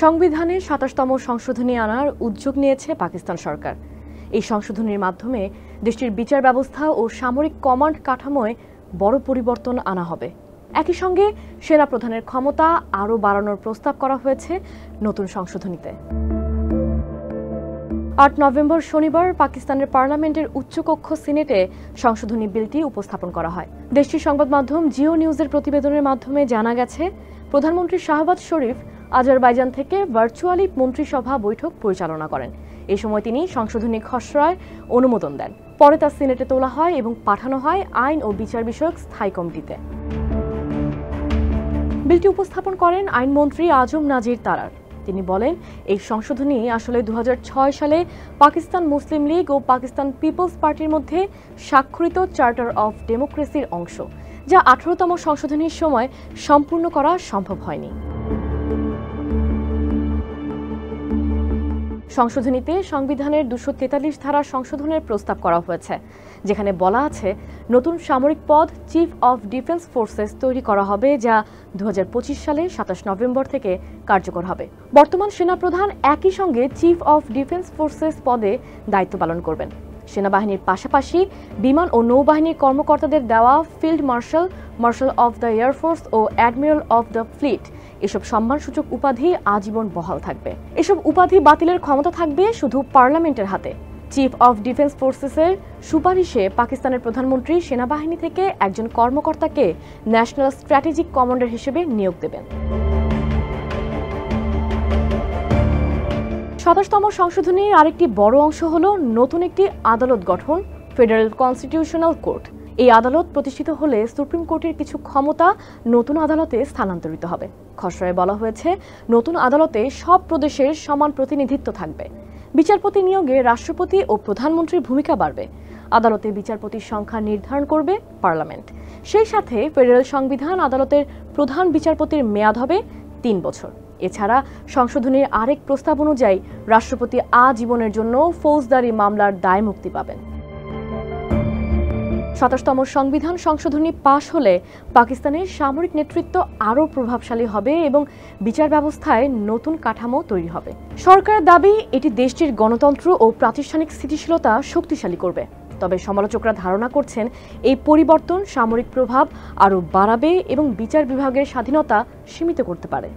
সংবিধানে ২৭তম সংশোধনী আনার উদ্যোগ নিয়েছে পাকিস্তান সরকার। এই সংশোধনীর মাধ্যমে দেশটির বিচার ব্যবস্থা ও সামরিক কমান্ড কাঠামোয় বড় পরিবর্তন আনা হবে। একই সঙ্গে সেনা প্রধানের ক্ষমতা আরও বাড়ানোর প্রস্তাব করা হয়েছে নতুন সংশোধনীতে। ৮ নভেম্বর শনিবার পাকিস্তানের পার্লামেন্টের উচ্চকক্ষ সিনেটে সংশোধনী বিলটি উপস্থাপন করা হয়। দেশটির সংবাদ মাধ্যম জিও নিউজের প্রতিবেদনের মাধ্যমে জানা গেছে, প্রধানমন্ত্রী শাহবাজ শরীফ আজারবাইজান থেকে ভার্চুয়ালি মন্ত্রিসভা বৈঠক পরিচালনা করেন। এই সময় তিনি সংশোধনী খসড়ায় অনুমোদন দেন। পরে তা সিনেটে তোলা হয় এবং পাঠানো হয় আইন ও বিচার বিষয়ক স্থায়ী কমিটিতে। বিলটি উপস্থাপন করেন আইনমন্ত্রী আজম নাজির তারার। তিনি বলেন, এই সংশোধনী আসলে ২০০৬ সালে পাকিস্তান মুসলিম লীগ ও পাকিস্তান পিপলস পার্টির মধ্যে স্বাক্ষরিত চার্টার অফ ডেমোক্রেসির অংশ, যা ১৮তম সংশোধনীর সময় সম্পূর্ণ করা সম্ভব হয়নি। সংশোধনীতে সংবিধানের ২৪৩ ধারা সংশোধনের প্রস্তাব করা হয়েছে, যেখানে বলা আছে নতুন সামরিক পদ চিফ অফ ডিফেন্স ফোর্সেস তৈরি করা হবে, যা ২০২৫ সালে ২৭ নভেম্বর থেকে কার্যকর হবে। বর্তমান সেনাপ্রধান একই সঙ্গে চিফ অফ ডিফেন্স ফোর্সেস পদে দায়িত্ব পালন করবেন। সেনাবাহিনীর পাশাপাশি বিমান ও নৌবাহিনীর কর্মকর্তাদের দেওয়া field marshal, marshal of the air force ও অ্যাডমিরাল অফ দ্য ফ্লিট এসব সম্মানসূচক উপাধি আজীবন বহাল থাকবে। এসব উপাধি বাতিলের ক্ষমতা থাকবে শুধু পার্লামেন্টের হাতে। চিফ অফ ডিফেন্স ফোর্সেসের সুপারিশে পাকিস্তানের প্রধানমন্ত্রী সেনাবাহিনী থেকে একজন কর্মকর্তাকে ন্যাশনাল স্ট্র্যাটেজিক কমান্ডার হিসেবে নিয়োগ দেবেন। ২৭তম সংশোধনীর আরেকটি বড় অংশ হল নতুন একটি আদালত গঠন, ফেডারেল কনস্টিটিউশনাল কোর্ট। এই আদালত প্রতিষ্ঠিত হলে সুপ্রিম কোর্টের কিছু ক্ষমতা নতুন আদালতে স্থানান্তরিত হবে। খসড়ায় বলা হয়েছে, নতুন আদালতে সব প্রদেশের সমান প্রতিনিধিত্ব থাকবে। বিচারপতি নিয়োগে রাষ্ট্রপতি ও প্রধানমন্ত্রীর ভূমিকা বাড়বে। আদালতে বিচারপতির সংখ্যা নির্ধারণ করবে পার্লামেন্ট। সেই সাথে ফেডারেল সংবিধান আদালতের প্রধান বিচারপতির মেয়াদ হবে ৩ বছর। এছাড়া সংশোধনীর আরেক প্রস্তাব অনুযায়ী রাষ্ট্রপতি আজীবনের জন্য ফৌজদারি মামলার দায় মুক্তি পাবেন। ২৭তম সংবিধান সংশোধনী পাশ হলে পাকিস্তানের সামরিক নেতৃত্ব আরও প্রভাবশালী হবে এবং বিচার ব্যবস্থায় নতুন কাঠামো তৈরি হবে। সরকারের দাবি, এটি দেশটির গণতন্ত্র ও প্রাতিষ্ঠানিক স্থিতিশীলতা শক্তিশালী করবে। তবে সমালোচকরা ধারণা করছেন, এই পরিবর্তন সামরিক প্রভাব আরও বাড়াবে এবং বিচার বিভাগের স্বাধীনতা সীমিত করতে পারে।